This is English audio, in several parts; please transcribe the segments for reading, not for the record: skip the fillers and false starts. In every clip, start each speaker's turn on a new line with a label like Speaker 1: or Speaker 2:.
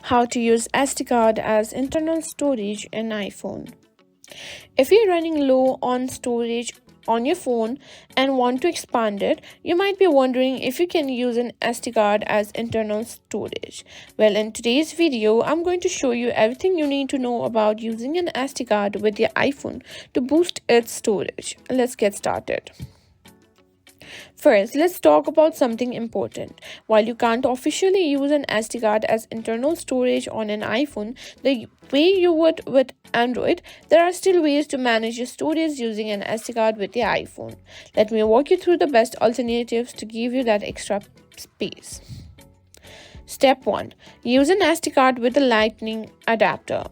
Speaker 1: How to use SD card as internal storage in iPhone. If you're running low on storage on your phone and want to expand it, you might be wondering if you can use an SD card as internal storage. Well, in today's video, I'm going to show you everything you need to know about using an SD card with your iPhone to boost its storage. Let's get started. First, let's talk about something important. While you can't officially use an SD card as internal storage on an iPhone the way you would with Android, there are still ways to manage your storage using an SD card with your iPhone. Let me walk you through the best alternatives to give you that extra space. Step 1. Use an SD card with a Lightning adapter.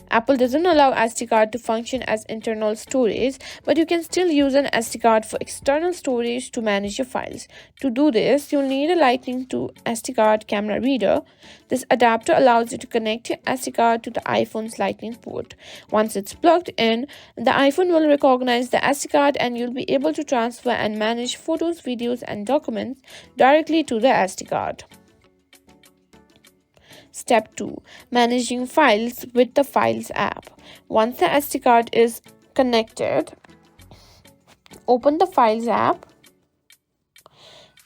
Speaker 1: Apple doesn't allow SD card to function as internal storage, but you can still use an SD card for external storage to manage your files. To do this, you'll need a Lightning to SD card camera reader. This adapter allows you to connect your SD card to the iPhone's Lightning port. Once it's plugged in, the iPhone will recognize the SD card and you'll be able to transfer and manage photos, videos, and documents directly to the SD card. Step 2. Managing files with the Files app. Once the SD card is connected, open the Files app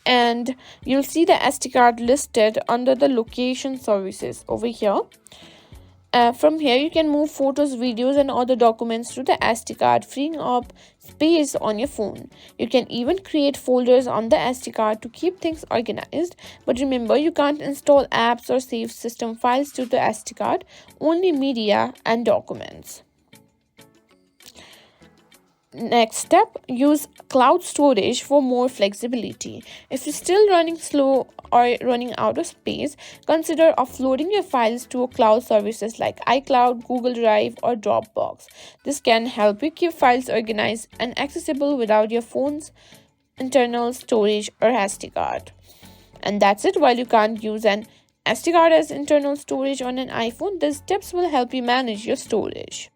Speaker 1: and you'll see the SD card listed under the location services over here. From here, you can move photos, videos, and other documents to the SD card, freeing up space on your phone. You can even create folders on the SD card to keep things organized. But remember, you can't install apps or save system files to the SD card, only media and documents. Next step, use cloud storage for more flexibility. If you're still running slow or running out of space, consider offloading your files to cloud services like iCloud, Google Drive, or Dropbox. This can help you keep files organized and accessible without your phone's internal storage or SD card. And that's it. While you can't use an SD card as internal storage on an iPhone, these tips will help you manage your storage.